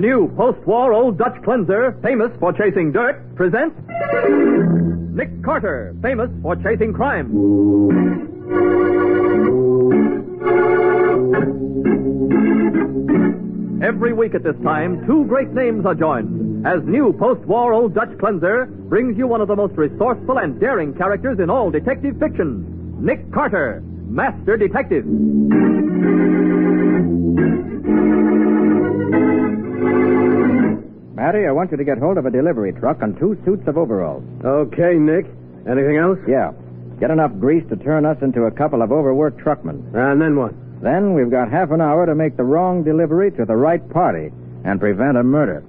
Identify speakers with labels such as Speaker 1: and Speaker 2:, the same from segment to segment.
Speaker 1: new post-war Old Dutch cleanser, famous for chasing dirt, presents Nick Carter, famous for chasing crime. Every week at this time, two great names are joined, as new post-war Old Dutch cleanser brings you one of the most resourceful and daring characters in all detective fiction, Nick Carter, Master Detective.
Speaker 2: Matty, I want you to get hold of a delivery truck and 2 suits of overalls.
Speaker 3: Okay, Nick. Anything else?
Speaker 2: Yeah. Get enough grease to turn us into a couple of overworked truckmen.
Speaker 3: And then what?
Speaker 2: Then we've got half an hour to make the wrong delivery to the right party and prevent a murder.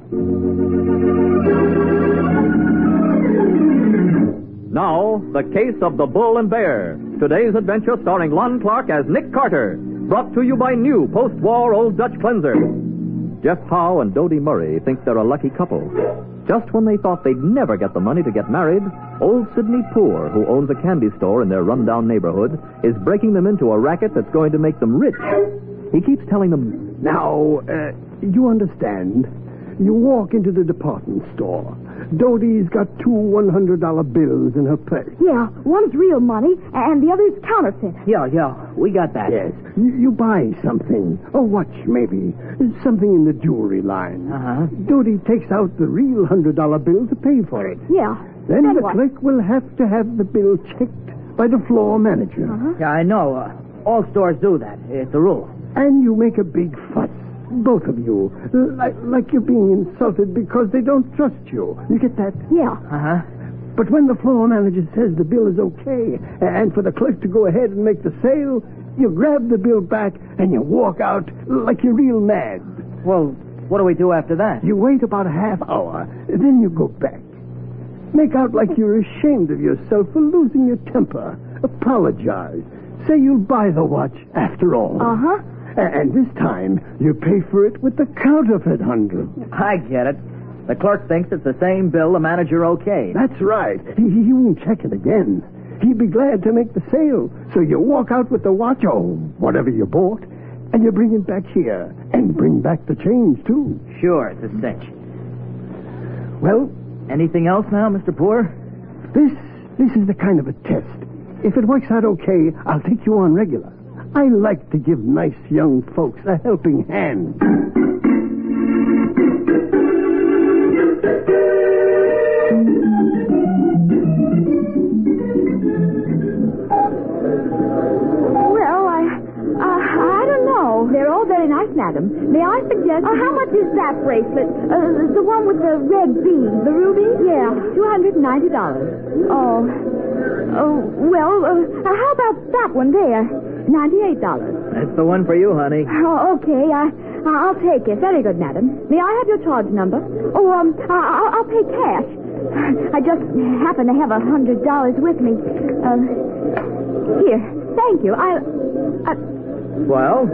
Speaker 1: Now, the case of the Bull and Bear. Today's adventure starring Lon Clark as Nick Carter. Brought to you by new post-war Old Dutch cleanser. Jeff Howe and Dodie Murray think they're a lucky couple. Just when they thought they'd never get the money to get married, old Sidney Poor, who owns a candy store in their rundown neighborhood, is breaking them into a racket that's going to make them rich. He keeps telling them,
Speaker 4: Now, you understand. You walk into the department store. Dodie's got 2 $100 bills in her purse.
Speaker 5: Yeah, one's real money, and the other's counterfeit.
Speaker 6: Yeah, we got that.
Speaker 4: Yes. You buy something. A watch, maybe. Something in the jewelry line.
Speaker 6: Uh-huh.
Speaker 4: Dodie takes out the real $100 bill to pay for it.
Speaker 5: Yeah.
Speaker 4: Then the
Speaker 5: what?
Speaker 4: clerk will have to have the bill checked by the floor manager.
Speaker 5: Uh-huh.
Speaker 6: Yeah, I know. All stores do that. It's a rule.
Speaker 4: And you make a big fuss. Both of you. Like you're being insulted because they don't trust you. You get that?
Speaker 5: Yeah.
Speaker 6: Uh-huh.
Speaker 4: But when the floor manager says the bill is okay, and for the clerk to go ahead and make the sale, you grab the bill back and you walk out like you're real mad.
Speaker 6: Well, what do we do after that?
Speaker 4: You wait about a half hour, then you go back. Make out like you're ashamed of yourself for losing your temper. Apologize. Say you'll buy the watch after all.
Speaker 5: Uh-huh.
Speaker 4: And this time, you pay for it with the counterfeit 100.
Speaker 6: I get it. The clerk thinks it's the same bill the manager okayed.
Speaker 4: That's right. He won't check it again. He'd be glad to make the sale. So you walk out with the watch, or whatever you bought, and you bring it back here. And bring back the change, too.
Speaker 6: Sure, it's a cinch.
Speaker 4: Well,
Speaker 6: anything else now, Mr. Poor?
Speaker 4: This is the kind of a test. If it works out okay, I'll take you on regular. I like to give nice young folks a helping hand.
Speaker 5: Well, I don't know. They're all very nice, madam. May I suggest... how much is that bracelet? The one with the red bead. The ruby? Yeah, $290. Well, how about that one there? $98.
Speaker 6: That's the one for you, honey.
Speaker 5: Oh, okay. I'll take it. Very good, madam. May I have your charge number? Oh, I'll pay cash. I just happen to have $100 with me. Here. Thank you.
Speaker 6: Well,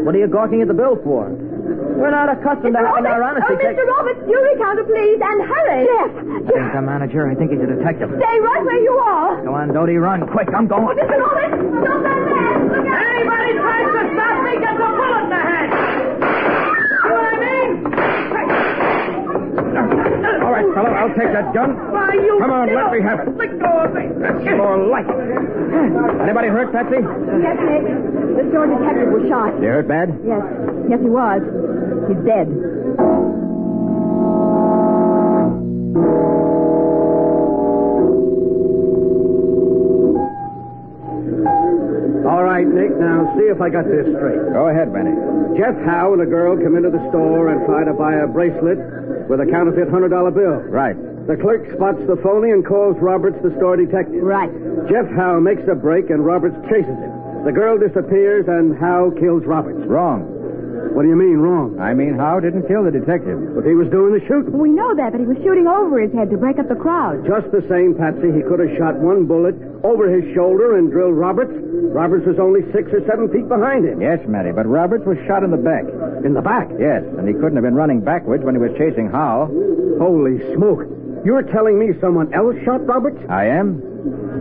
Speaker 6: what are you gawking at the bill for? We're not accustomed to having our honesty
Speaker 5: Mr. Roberts, jewelry counter, please, and hurry. Yes.
Speaker 6: He's the manager. I think he's a detective.
Speaker 5: Stay right where you are.
Speaker 6: Go on, Dodie, run. Quick, I'm going.
Speaker 5: Mr. Roberts, don't go there. Look out.
Speaker 7: Anybody tries to stop me gets a bullet in the head. See what I mean?
Speaker 2: All right, fellow, I'll take that gun.
Speaker 7: Why, you...
Speaker 2: Come on, let me have it.
Speaker 7: Let go of me.
Speaker 2: That's more like it. Anybody hurt, Patsy?
Speaker 5: Yes, Nick. The store detective was shot.
Speaker 2: You hurt bad?
Speaker 5: Yes. Yes, he was. He's dead.
Speaker 3: All right, Nick, now see if I got this straight.
Speaker 2: Go ahead, Benny.
Speaker 3: Jeff Howe and a girl come into the store and try to buy a bracelet with a counterfeit $100 bill.
Speaker 2: Right.
Speaker 3: The clerk spots the phony and calls Roberts, the store detective.
Speaker 5: Right.
Speaker 3: Jeff Howe makes a break and Roberts chases him. The girl disappears and Howe kills Roberts.
Speaker 2: Wrong.
Speaker 3: What do you mean, wrong?
Speaker 2: I mean, Howe didn't kill the detective.
Speaker 3: But he was doing the shooting.
Speaker 5: We know that, but he was shooting over his head to break up the crowd.
Speaker 3: Just the same, Patsy, he could have shot one bullet over his shoulder and drilled Roberts. Roberts was only 6 or 7 feet behind him.
Speaker 2: Yes, Matty, but Roberts was shot in the back.
Speaker 3: In the back?
Speaker 2: Yes, and he couldn't have been running backwards when he was chasing Howe.
Speaker 3: Holy smoke. You're telling me someone else shot Roberts?
Speaker 2: I am.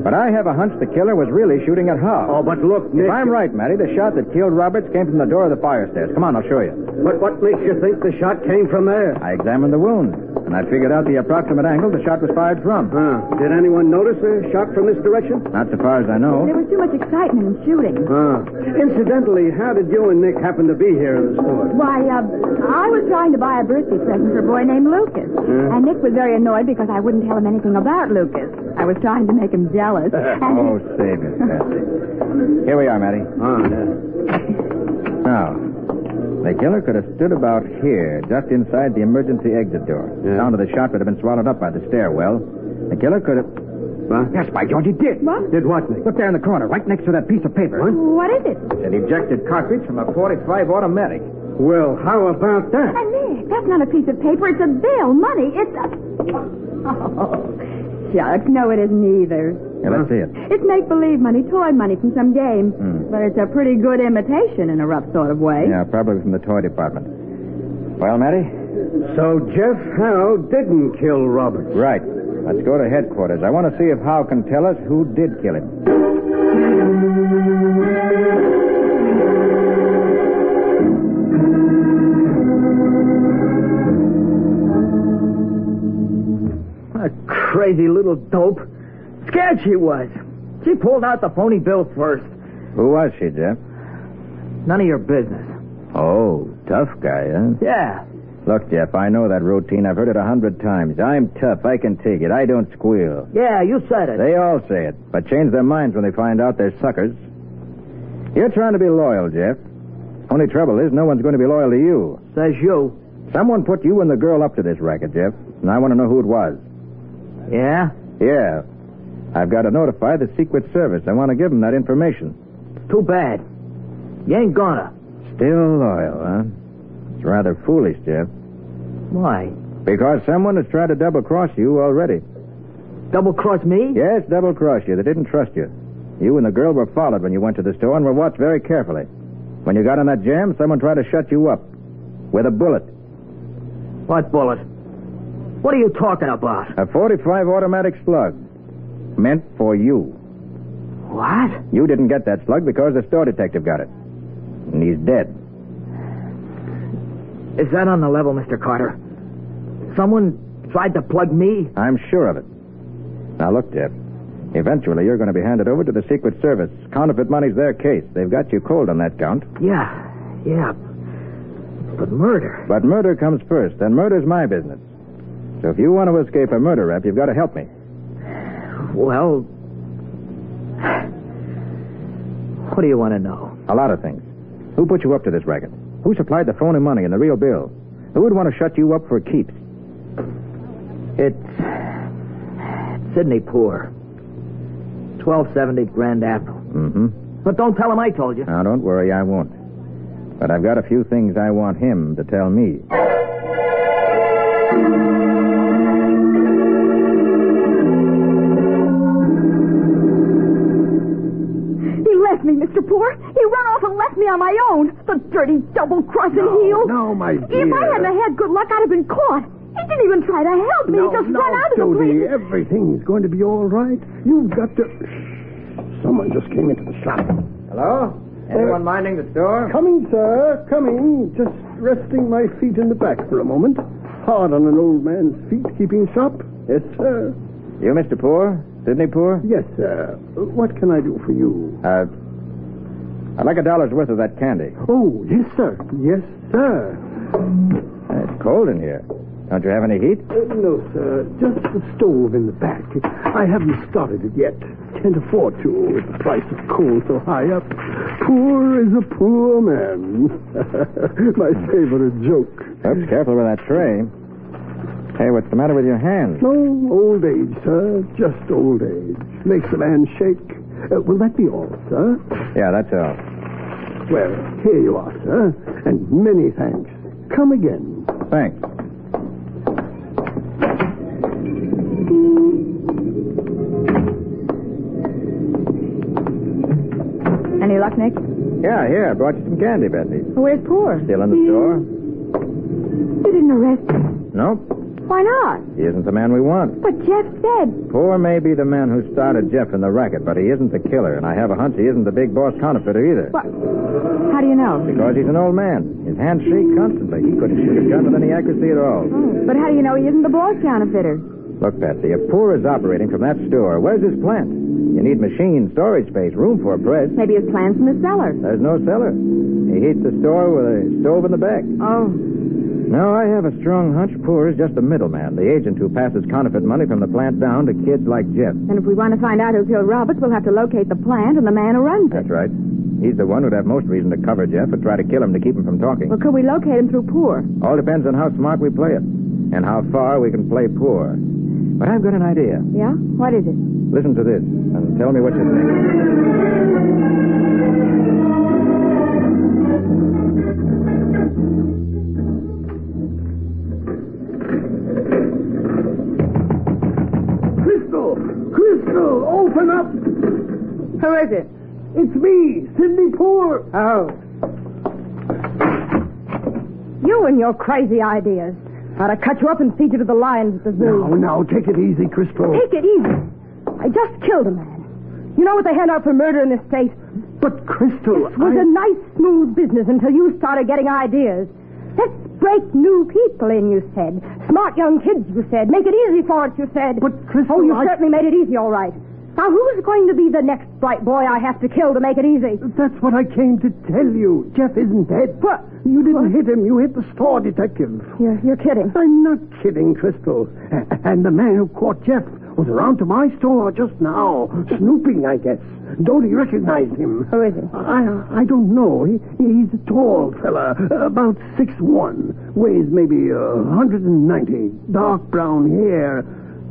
Speaker 2: But I have a hunch the killer was really shooting at Howe.
Speaker 3: Oh, but look, Nick.
Speaker 2: If I'm right, Matty, the shot that killed Roberts came from the door of the fire stairs. Come on, I'll show you.
Speaker 3: But what makes you think the shot came from there?
Speaker 2: I examined the wound, and I figured out the approximate angle the shot was fired from.
Speaker 3: Did anyone notice a shot from this direction?
Speaker 2: Not so far as I know.
Speaker 5: There was too much excitement in shooting.
Speaker 3: Incidentally, how did you and Nick happen to be here in the store?
Speaker 5: Why, I was trying to buy a birthday present for a boy named Lucas. And Nick was very annoyed because I wouldn't tell him anything about Lucas. I was trying to make him jealous.
Speaker 2: Oh, save it, Patsy. Here we are, Matty. Now, the killer could have stood about here, just inside the emergency exit door. The sound of the shot would have been swallowed up by the stairwell. The killer could have...
Speaker 3: What?
Speaker 2: Yes, by George, he did.
Speaker 5: What?
Speaker 3: Did what, Nick?
Speaker 2: Look there in the corner, right next to that piece of paper.
Speaker 5: What is it?
Speaker 2: It's an ejected cartridge from a .45 automatic.
Speaker 3: Well, how about that?
Speaker 5: Nick, that's not a piece of paper. It's a bill. Money. It's a... Oh, shucks. No, it isn't either.
Speaker 2: Yeah, let's see it.
Speaker 5: It's make-believe money, toy money from some game. But it's a pretty good imitation in a rough sort of way.
Speaker 2: Yeah, probably from the toy department. Well, Matty?
Speaker 3: So Jeff Howe didn't kill Roberts.
Speaker 2: Right. Let's go to headquarters. I want to see if Howe can tell us who did kill him.
Speaker 6: A crazy little dope. Scared she was. She pulled out the phony bill first.
Speaker 2: Who was she, Jeff?
Speaker 6: None of your business.
Speaker 2: Oh, tough guy, huh?
Speaker 6: Yeah.
Speaker 2: Look, Jeff, I know that routine. I've heard it 100 times. I'm tough. I can take it. I don't squeal.
Speaker 6: Yeah, you said it.
Speaker 2: They all say it, but change their minds when they find out they're suckers. You're trying to be loyal, Jeff. Only trouble is no one's going to be loyal to you.
Speaker 6: Says you.
Speaker 2: Someone put you and the girl up to this racket, Jeff, and I want to know who it was.
Speaker 6: Yeah?
Speaker 2: Yeah. I've got to notify the Secret Service. I want to give them that information.
Speaker 6: It's too bad. You ain't gonna.
Speaker 2: Still loyal, huh? It's rather foolish, Jeff.
Speaker 6: Why?
Speaker 2: Because someone has tried to double-cross you already.
Speaker 6: Double-cross me?
Speaker 2: Yes, double-cross you. They didn't trust you. You and the girl were followed when you went to the store and were watched very carefully. When you got in that jam, someone tried to shut you up. With a bullet.
Speaker 6: What bullet? What are you talking about?
Speaker 2: A .45 automatic slug. Meant for you.
Speaker 6: What?
Speaker 2: You didn't get that slug because the store detective got it. And he's dead.
Speaker 6: Is that on the level, Mr. Carter? Someone tried to plug me?
Speaker 2: I'm sure of it. Now, look, Jeff. Eventually, you're going to be handed over to the Secret Service. Counterfeit money's their case. They've got you cold on that count.
Speaker 6: Yeah. But murder.
Speaker 2: But murder comes first, and murder's my business. So if you want to escape a murder rap, you've got to help me.
Speaker 6: Well, what do you want to know?
Speaker 2: A lot of things. Who put you up to this racket? Who supplied the phony money and the real bill? Who would want to shut you up for keeps?
Speaker 6: It's Sidney Poor. 1270 Grand Avenue.
Speaker 2: Mm-hmm.
Speaker 6: But don't tell him I told you.
Speaker 2: Now, don't worry, I won't. But I've got a few things I want him to tell me.
Speaker 5: He left me, Mr. Poor. He ran off and left me on my own. The dirty double-crossing heel.
Speaker 4: No, my dear.
Speaker 5: If I hadn't had good luck, I'd have been caught. He didn't even try to help me. He just ran out of the
Speaker 4: Dodie,
Speaker 5: place.
Speaker 4: everything's going to be all right. You've got to... Someone just came into the shop.
Speaker 2: Hello? Anyone minding the store?
Speaker 4: Coming, sir, coming. Just resting my feet in the back for a moment. Hard on an old man's feet, keeping shop. Yes, sir.
Speaker 2: You, Mr. Poor? Sidney Poor?
Speaker 4: Yes, sir. What can I do for you?
Speaker 2: I'd like $1 worth of that candy.
Speaker 4: Oh, yes, sir. Yes, sir.
Speaker 2: It's cold in here. Don't you have any heat?
Speaker 4: No, sir. Just the stove in the back. I haven't started it yet. Can't afford to with the price of coal so high up. Poor is a poor man. My favorite joke.
Speaker 2: Oops, careful with that tray. Hey, what's the matter with your hands?
Speaker 4: No, old age, sir. Just old age. Makes a man shake. Will that be all, sir?
Speaker 2: Yeah, that's all.
Speaker 4: Well, here you are, sir. And many thanks. Come again.
Speaker 2: Thanks.
Speaker 5: Any luck, Nick?
Speaker 2: Yeah, here, I brought you some candy, Betsy.
Speaker 5: Where's Poor?
Speaker 2: Still in the store?
Speaker 5: You didn't arrest him.
Speaker 2: Nope.
Speaker 5: Why not?
Speaker 2: He isn't the man we want.
Speaker 5: But Jeff said...
Speaker 2: Poor may be the man who started Jeff in the racket, but he isn't the killer, and I have a hunch he isn't the big boss counterfeiter either.
Speaker 5: What? How do you know?
Speaker 2: Because he's an old man. His hands shake constantly. He couldn't shoot a gun with any accuracy at all.
Speaker 5: Oh, but how do you know he isn't the boss counterfeiter?
Speaker 2: Look, Patsy, if Poor is operating from that store, where's his plant? You need machines, storage space, room for a press.
Speaker 5: Maybe his plant's in the cellar.
Speaker 2: There's no cellar. He heats the store with a stove in the back.
Speaker 5: Oh.
Speaker 2: No, I have a strong hunch Poor is just a middleman, the agent who passes counterfeit money from the plant down to kids like Jeff.
Speaker 5: And if we want to find out who killed Roberts, we'll have to locate the plant and the man who runs it.
Speaker 2: That's right. He's the one who'd have most reason to cover Jeff or try to kill him to keep him from talking.
Speaker 5: Well, could we locate him through Poor?
Speaker 2: All depends on how smart we play it and how far we can play Poor. But I've got an idea.
Speaker 5: Yeah? What is it?
Speaker 2: Listen to this and tell me what you think.
Speaker 4: Crystal, open up!
Speaker 5: Who is it?
Speaker 4: It's me, Sidney Poor.
Speaker 5: Oh. You and your crazy ideas. I'd have cut you up and feed you to the lions at the zoo.
Speaker 4: Now, take it easy, Crystal.
Speaker 5: Take it easy. I just killed a man. You know what they hand out for murder in this state?
Speaker 4: But, Crystal,
Speaker 5: It was a nice, smooth business until you started getting ideas. Let's break new people in, you said. Smart young kids, you said. Make it easy for us, you said.
Speaker 4: But, Crystal,
Speaker 5: Oh, you certainly made it easy, all right. Now, who's going to be the next bright boy I have to kill to make it easy?
Speaker 4: That's what I came to tell you. Jeff isn't dead.
Speaker 5: What?
Speaker 4: You didn't hit him. You hit the store detective.
Speaker 5: You're kidding.
Speaker 4: I'm not kidding, Crystal. And the man who caught Jeff was around to my store just now, snooping, I guess. Doty recognized him.
Speaker 5: Who is he?
Speaker 4: I don't know. He's a tall fella, about 6'1", weighs maybe 190, dark brown hair,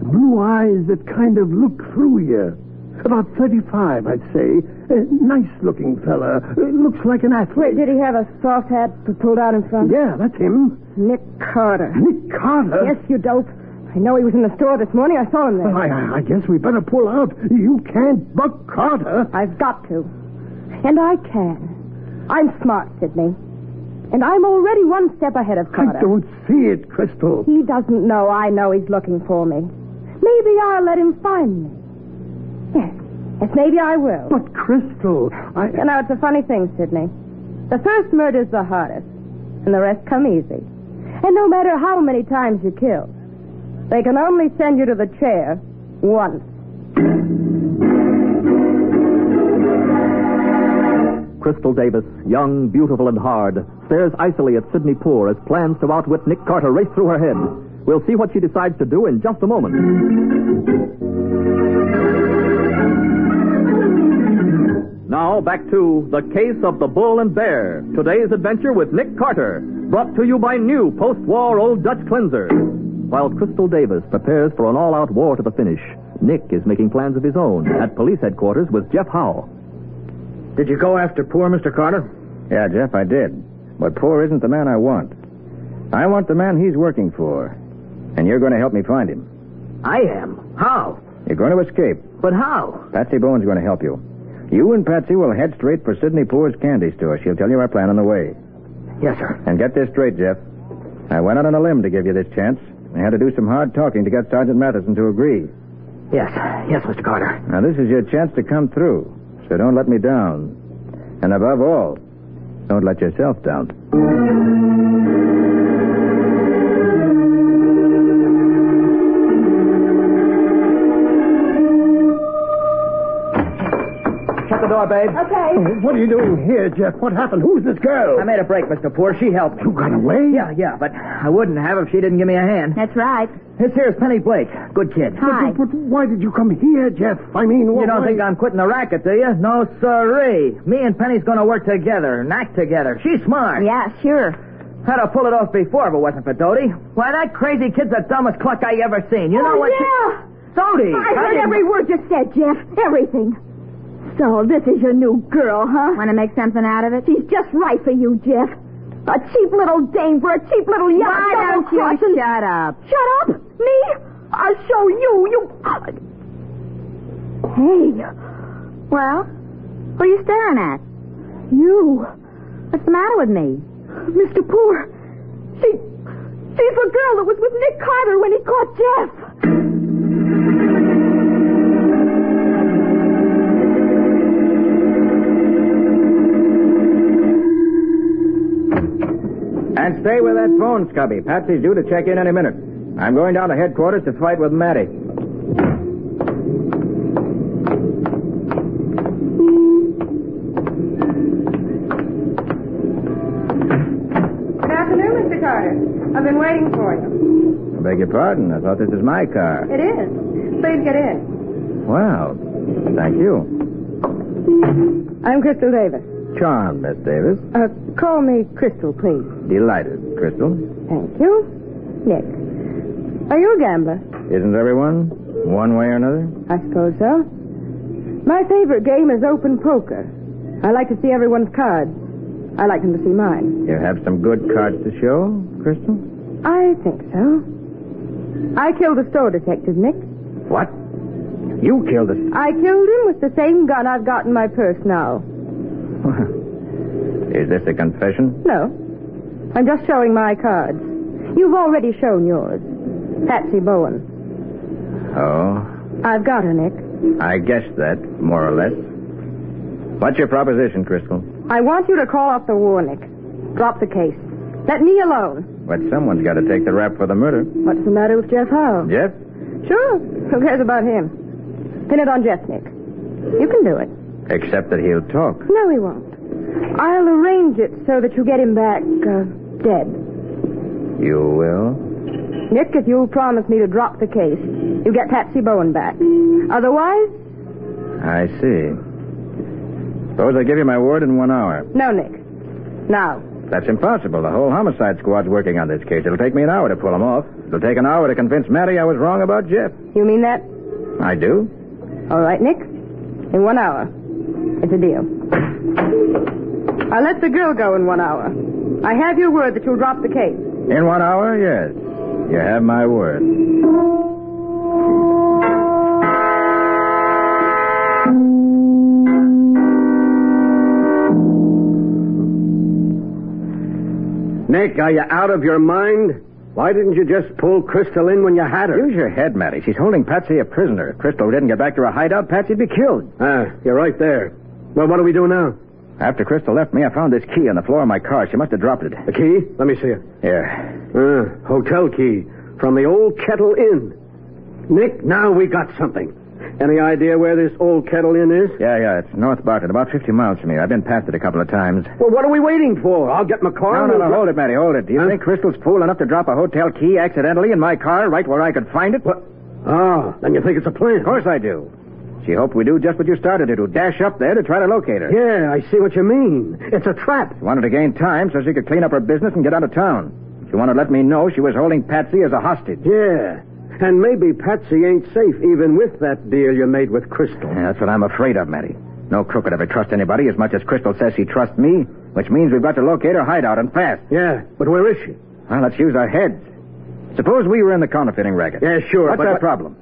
Speaker 4: blue eyes that kind of look through you. About 35, I'd say. Nice-looking fella. Looks like an athlete.
Speaker 5: Did he have a soft hat pulled out in front?
Speaker 4: Yeah, that's him.
Speaker 5: Nick Carter.
Speaker 4: Nick Carter?
Speaker 5: Yes, you dope. I know he was in the store this morning. I saw him there.
Speaker 4: Well, I guess we better pull out. You can't buck Carter.
Speaker 5: I've got to. And I can. I'm smart, Sidney. And I'm already one step ahead of Carter.
Speaker 4: I don't see it, Crystal.
Speaker 5: He doesn't know I know he's looking for me. Maybe I'll let him find me. Yes, maybe I will.
Speaker 4: But, Crystal,
Speaker 5: You know, it's a funny thing, Sidney. The first murder's the hardest, and the rest come easy. And no matter how many times you kill, they can only send you to the chair once.
Speaker 1: Crystal Davis, young, beautiful, and hard, stares icily at Sidney Poor as plans to outwit Nick Carter race through her head. We'll see what she decides to do in just a moment. Now, back to The Case of the Bull and Bear. Today's adventure with Nick Carter, brought to you by new post-war Old Dutch cleanser. While Crystal Davis prepares for an all-out war to the finish, Nick is making plans of his own at police headquarters with Jeff Howe.
Speaker 6: Did you go after Poor Mr. Carter?
Speaker 2: Yeah, Jeff, I did. But Poor isn't the man I want. I want the man he's working for. And you're going to help me find him.
Speaker 6: I am. How?
Speaker 2: You're going to escape.
Speaker 6: But how?
Speaker 2: Patsy Bowen's going to help you. You and Patsy will head straight for Sidney Poor's candy store. She'll tell you our plan on the way.
Speaker 6: Yes, sir.
Speaker 2: And get this straight, Jeff. I went out on a limb to give you this chance. I had to do some hard talking to get Sergeant Matheson to agree.
Speaker 6: Yes, Mr. Carter.
Speaker 2: Now, this is your chance to come through. So don't let me down. And above all, don't let yourself down.
Speaker 6: Shut the door, babe.
Speaker 5: Okay.
Speaker 4: What are you doing here, Jeff? What happened? Who's this girl?
Speaker 6: I made a break, Mr. Poor. She helped me.
Speaker 4: You got away?
Speaker 6: Yeah, but I wouldn't have if she didn't give me a hand.
Speaker 5: That's right.
Speaker 6: This here's Penny Blake. Good kid.
Speaker 5: Hi.
Speaker 4: But why did you come here, Jeff? I mean,
Speaker 6: You don't think I'm quitting the racket, do you? No, sirree. Me and Penny's going to work together and act together. She's smart.
Speaker 5: Yeah, sure.
Speaker 6: Had to pull it off before if it wasn't for Doty. Why, that crazy kid's the dumbest cluck I ever seen. You know what?
Speaker 5: Yeah.
Speaker 6: Doty!
Speaker 5: I heard every word you said, Jeff. Everything. So this is your new girl, huh? Want to make something out of it? She's just right for you, Jeff. A cheap little dame for a cheap little young.
Speaker 8: Why don't you shut up?
Speaker 5: Shut up? Me? I'll show you. Hey.
Speaker 8: Well, what are you staring at?
Speaker 5: You.
Speaker 8: What's the matter with me?
Speaker 5: Mr. Poor. She's the girl that was with Nick Carter when he caught Jeff.
Speaker 2: And stay with that phone, Scubby. Patsy's due to check in any minute. I'm going down to headquarters to fight with Matty.
Speaker 9: Good afternoon, Mr. Carter. I've been waiting for you.
Speaker 2: I beg your pardon. I thought this was my car.
Speaker 9: It is. Please get in.
Speaker 2: Well, thank you.
Speaker 9: I'm Crystal Davis.
Speaker 2: Charmed, Miss Davis.
Speaker 9: Call me Crystal, please.
Speaker 2: Delighted, Crystal.
Speaker 9: Thank you. Nick. Are you a gambler?
Speaker 2: Isn't everyone? One way or another?
Speaker 9: I suppose so. My favorite game is open poker. I like to see everyone's cards. I like them to see mine.
Speaker 2: You have some good cards to show, Crystal?
Speaker 9: I think so. I killed a store detective, Nick.
Speaker 2: What? You killed us?
Speaker 9: I killed him with the same gun I've got in my purse now.
Speaker 2: Is this a confession?
Speaker 9: No. I'm just showing my cards. You've already shown yours. Patsy Bowen.
Speaker 2: Oh?
Speaker 9: I've got her, Nick.
Speaker 2: I guessed that, more or less. What's your proposition, Crystal?
Speaker 9: I want you to call off the war, Nick. Drop the case. Let me alone.
Speaker 2: But someone's got to take the rap for the murder.
Speaker 9: What's the matter with Jeff Howe?
Speaker 2: Jeff?
Speaker 9: Sure. Who cares about him? Pin it on Jeff, Nick. You can do it.
Speaker 2: Except that he'll talk.
Speaker 9: No, he won't. I'll arrange it so that you get him back, dead.
Speaker 2: You will?
Speaker 9: Nick, if you'll promise me to drop the case, you get Patsy Bowen back. Otherwise...
Speaker 2: I see. Suppose I give you my word in 1 hour.
Speaker 9: No, Nick. Now.
Speaker 2: That's impossible. The whole homicide squad's working on this case. It'll take me an hour to pull him off. It'll take an hour to convince Matty I was wrong about Jeff.
Speaker 9: You mean that?
Speaker 2: I do.
Speaker 9: All right, Nick. In 1 hour. It's a deal. I'll let the girl go in 1 hour. I have your word that you'll drop the case.
Speaker 2: In 1 hour, yes. You have my word.
Speaker 3: Nick, are you out of your mind? Why didn't you just pull Crystal in when you had her?
Speaker 2: Use your head, Matty. She's holding Patsy a prisoner. If Crystal didn't get back to her hideout, Patsy'd be killed.
Speaker 3: You're right there. Well, what do we do now?
Speaker 2: After Crystal left me, I found this key on the floor of my car. She must have dropped it.
Speaker 3: The key? Let me see it.
Speaker 2: Here.
Speaker 3: Hotel key from the Old Kettle Inn. Nick, now we got something. Any idea where this Old Kettle Inn is?
Speaker 2: Yeah. It's North Barton, about 50 miles from here. I've been past it a couple of times.
Speaker 3: Well, what are we waiting for? I'll get my car.
Speaker 2: No, hold it, Matty, hold it. Do you think Crystal's fool enough to drop a hotel key accidentally in my car right where I could find it?
Speaker 3: What? Oh, then you think it's a plan?
Speaker 2: Of course I do. She hoped we do just what you started to do, dash up there to try to locate her.
Speaker 3: Yeah, I see what you mean. It's a trap.
Speaker 2: She wanted to gain time so she could clean up her business and get out of town. She wanted to let me know she was holding Patsy as a hostage.
Speaker 3: Yeah, and maybe Patsy ain't safe even with that deal you made with Crystal.
Speaker 2: Yeah, that's what I'm afraid of, Matty. No crook would ever trust anybody as much as Crystal says she trusts me, which means we've got to locate her hideout and fast.
Speaker 3: Yeah, but where is she?
Speaker 2: Well, let's use our heads. Suppose we were in the counterfeiting racket.
Speaker 3: Yeah, sure.
Speaker 2: What's our problem?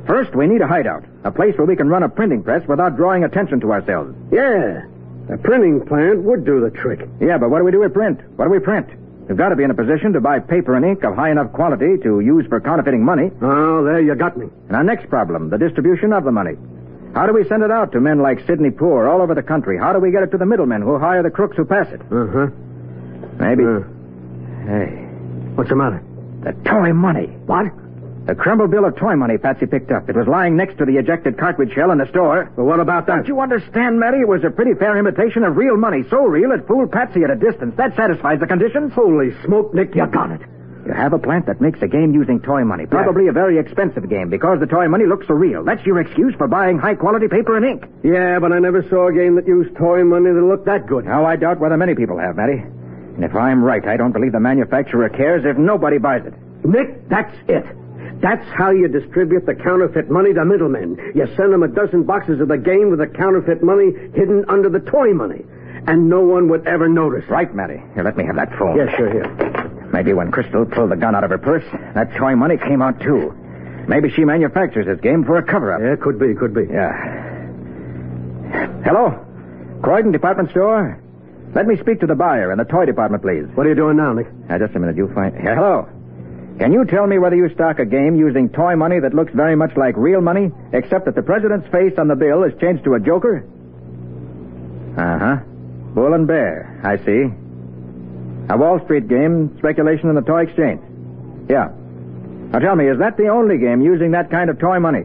Speaker 2: First, we need a hideout. A place where we can run a printing press without drawing attention to ourselves.
Speaker 3: Yeah, a printing plant would do the trick.
Speaker 2: Yeah, but what do we do with print? What do we print? We've got to be in a position to buy paper and ink of high enough quality to use for counterfeiting money.
Speaker 3: Oh, there you got me.
Speaker 2: And our next problem, the distribution of the money. How do we send it out to men like Sidney Poor all over the country? How do we get it to the middlemen who hire the crooks who pass it?
Speaker 3: Uh-huh.
Speaker 2: Maybe. Hey.
Speaker 3: What's the matter?
Speaker 2: The toy money.
Speaker 3: What?
Speaker 2: The crumbled bill of toy money Patsy picked up. It was lying next to the ejected cartridge shell in the store.
Speaker 3: Well, what about that?
Speaker 2: Don't you understand, Matty? It was a pretty fair imitation of real money. So real it fooled Patsy at a distance. That satisfies the conditions.
Speaker 3: Holy smoke, Nick, you got it.
Speaker 2: You have a plant that makes a game using toy money. Probably a very expensive game because the toy money looks so real. That's your excuse for buying high-quality paper and ink.
Speaker 3: Yeah, but I never saw a game that used toy money that looked that good.
Speaker 2: Now, I doubt whether many people have, Matty. And if I'm right, I don't believe the manufacturer cares if nobody buys it.
Speaker 3: Nick, that's it. That's how you distribute the counterfeit money to middlemen. You send them a dozen boxes of the game with the counterfeit money hidden under the toy money. And no one would ever notice.
Speaker 2: Right, Matty. Here, let me have that phone.
Speaker 3: Yeah, sure, here.
Speaker 2: Maybe when Crystal pulled the gun out of her purse, that toy money came out, too. Maybe she manufactures this game for a cover-up.
Speaker 3: Yeah, could be.
Speaker 2: Yeah. Hello? Croydon Department Store? Let me speak to the buyer in the toy department, please.
Speaker 3: What are you doing now, Nick?
Speaker 2: Just a minute, you'll find... Hello? Can you tell me whether you stock a game using toy money that looks very much like real money, except that the president's face on the bill is changed to a joker? Uh-huh. Bull and bear. I see. A Wall Street game, speculation in the toy exchange. Yeah. Now tell me, is that the only game using that kind of toy money?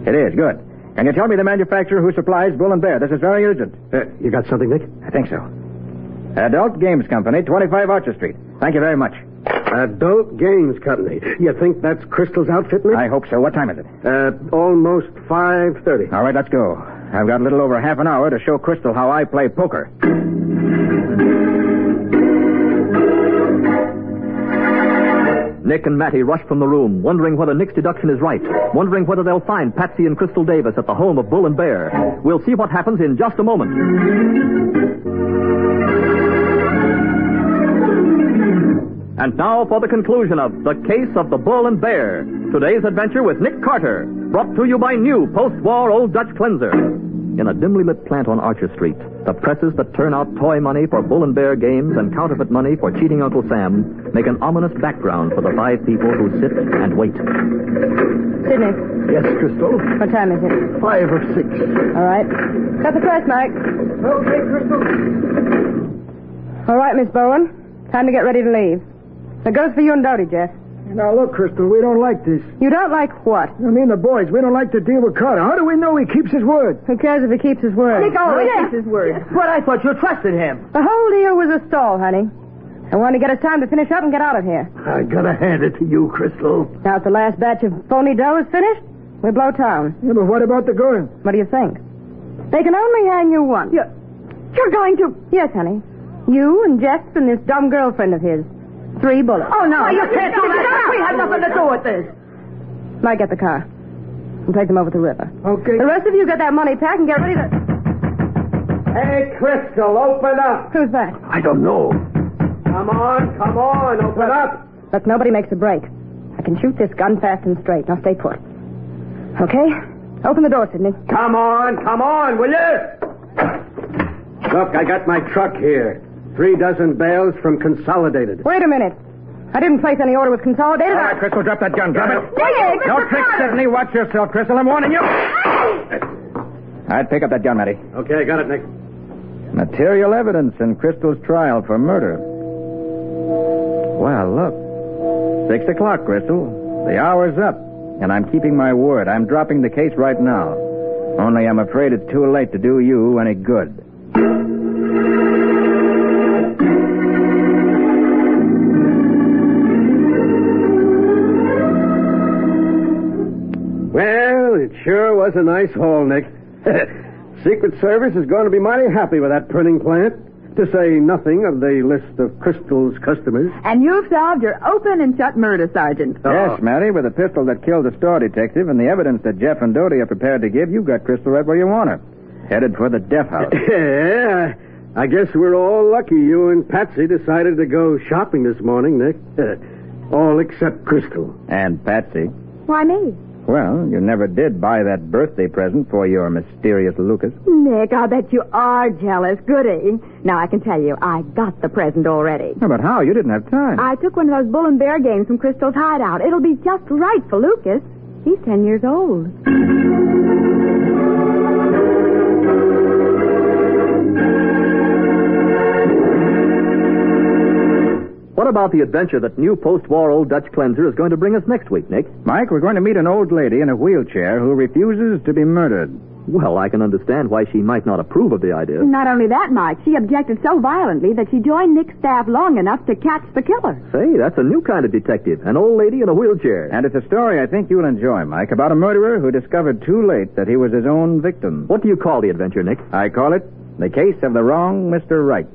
Speaker 2: It is. Good. Can you tell me the manufacturer who supplies Bull and Bear? This is very urgent.
Speaker 3: You got something, Nick?
Speaker 2: I think so. Adult Games Company, 25 Archer Street. Thank you very much.
Speaker 3: Adult Games Company. You think that's Crystal's outfit, Nick?
Speaker 2: I hope so. What time is it?
Speaker 3: Almost 5:30.
Speaker 2: All right, let's go. I've got a little over half an hour to show Crystal how I play poker.
Speaker 1: Nick and Mattie rush from the room, wondering whether Nick's deduction is right, wondering whether they'll find Patsy and Crystal Davis at the home of Bull and Bear. We'll see what happens in just a moment. And now for the conclusion of The Case of the Bull and Bear. Today's adventure with Nick Carter, brought to you by new post-war Old Dutch Cleanser. In a dimly lit plant on Archer Street, the presses that turn out toy money for Bull and Bear games and counterfeit money for cheating Uncle Sam make an ominous background for the 5 people who sit and wait.
Speaker 9: Sidney.
Speaker 4: Yes, Crystal?
Speaker 9: What time is it?
Speaker 4: 5 of 6.
Speaker 9: All right. Got the press, Mike.
Speaker 4: Okay, Crystal.
Speaker 9: All right, Miss Bowen. Time to get ready to leave. That goes for you and Dodie, Jeff.
Speaker 4: Now, look, Crystal, we don't like this.
Speaker 9: You don't like what?
Speaker 4: I mean, the boys, we don't like to deal with Carter. How do we know he keeps his word?
Speaker 9: Who cares if he keeps his word?
Speaker 6: Nick always keeps his word. But I thought you trusted him.
Speaker 9: The whole deal was a stall, honey. I wanted to get us time to finish up and get out of here.
Speaker 4: I gotta hand it to you, Crystal.
Speaker 9: Now that the last batch of phony dough is finished, we blow town.
Speaker 4: Yeah, but what about the girl?
Speaker 9: What do you think? They can only hang you once.
Speaker 5: You're going to...
Speaker 9: Yes, honey. You and Jeff and this dumb girlfriend of his. 3 bullets.
Speaker 6: Oh, no, you can't do that. We have nothing to do with this.
Speaker 9: Mike, get the car. And take them over to the river.
Speaker 4: Okay.
Speaker 9: The rest of you get that money packed and get ready to...
Speaker 3: Hey, Crystal, open up.
Speaker 9: Who's that?
Speaker 4: I don't know.
Speaker 3: Come on, open up.
Speaker 9: Look, nobody makes a break. I can shoot this gun fast and straight. Now stay put. Okay? Open the door, Sidney.
Speaker 3: Come on, will you? Look, I got my truck here. 3 dozen bales from Consolidated.
Speaker 9: Wait a minute. I didn't place any order with Consolidated.
Speaker 2: All right, Crystal, drop that gun. Drop it.
Speaker 9: Nick,
Speaker 2: No tricks, Sidney. Watch yourself, Crystal. I'm warning you. I'd pick up that gun, Mattie.
Speaker 3: Okay, I got it, Nick.
Speaker 2: Material evidence in Crystal's trial for murder. Well, look. 6 o'clock, Crystal. The hour's up, and I'm keeping my word. I'm dropping the case right now. Only I'm afraid it's too late to do you any good.
Speaker 3: Well, it sure was a nice haul, Nick. Secret Service is going to be mighty happy with that printing plant, to say nothing of the list of Crystal's customers.
Speaker 8: And you've solved your open and shut murder, Sergeant.
Speaker 2: Yes, Mattie, with the pistol that killed the store detective and the evidence that Jeff and Dodie are prepared to give, you've got Crystal right where you want her. Headed for the death house.
Speaker 3: Yeah, I guess we're all lucky you and Patsy decided to go shopping this morning, Nick. All except Crystal.
Speaker 2: And Patsy.
Speaker 5: Why me?
Speaker 2: Well, you never did buy that birthday present for your mysterious Lucas.
Speaker 8: Nick, I'll bet you are jealous. Goody. Now, I can tell you, I got the present already.
Speaker 2: Oh, but how? You didn't have time.
Speaker 8: I took one of those Bull and Bear games from Crystal's hideout. It'll be just right for Lucas. He's 10 years old.
Speaker 1: What about the adventure that new post-war Old Dutch Cleanser is going to bring us next week, Nick?
Speaker 2: Mike, we're going to meet an old lady in a wheelchair who refuses to be murdered.
Speaker 1: Well, I can understand why she might not approve of the idea.
Speaker 8: Not only that, Mike, she objected so violently that she joined Nick's staff long enough to catch the killer.
Speaker 1: Say, that's a new kind of detective. An old lady in a wheelchair.
Speaker 2: And it's a story I think you'll enjoy, Mike, about a murderer who discovered too late that he was his own victim.
Speaker 1: What do you call the adventure, Nick?
Speaker 2: I call it The Case of the Wrong Mr. Right.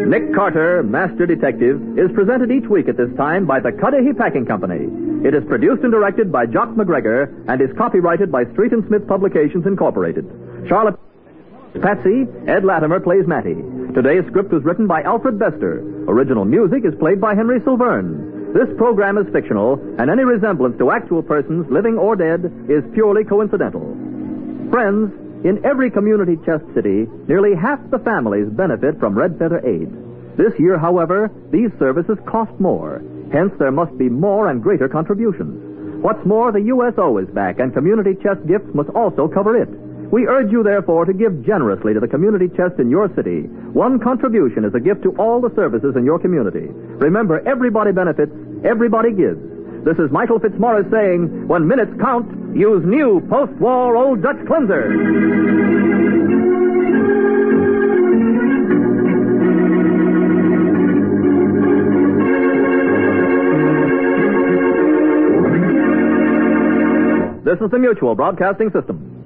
Speaker 1: Nick Carter, Master Detective, is presented each week at this time by the Cudahy Packing Company. It is produced and directed by Jock MacGregor and is copyrighted by Street and Smith Publications, Incorporated. Charlotte Patsy, Ed Latimer plays Mattie. Today's script was written by Alfred Bester. Original music is played by Henry Silverne. This program is fictional, and any resemblance to actual persons, living or dead, is purely coincidental. Friends, in every community chest city, nearly half the families benefit from Red Feather Aid. This year, however, these services cost more. Hence, there must be more and greater contributions. What's more, the USO is back, and community chest gifts must also cover it. We urge you, therefore, to give generously to the community chest in your city. One contribution is a gift to all the services in your community. Remember, everybody benefits, everybody gives. This is Michael Fitzmaurice saying, when minutes count, use new post-war Old Dutch cleanser. This is the Mutual Broadcasting System.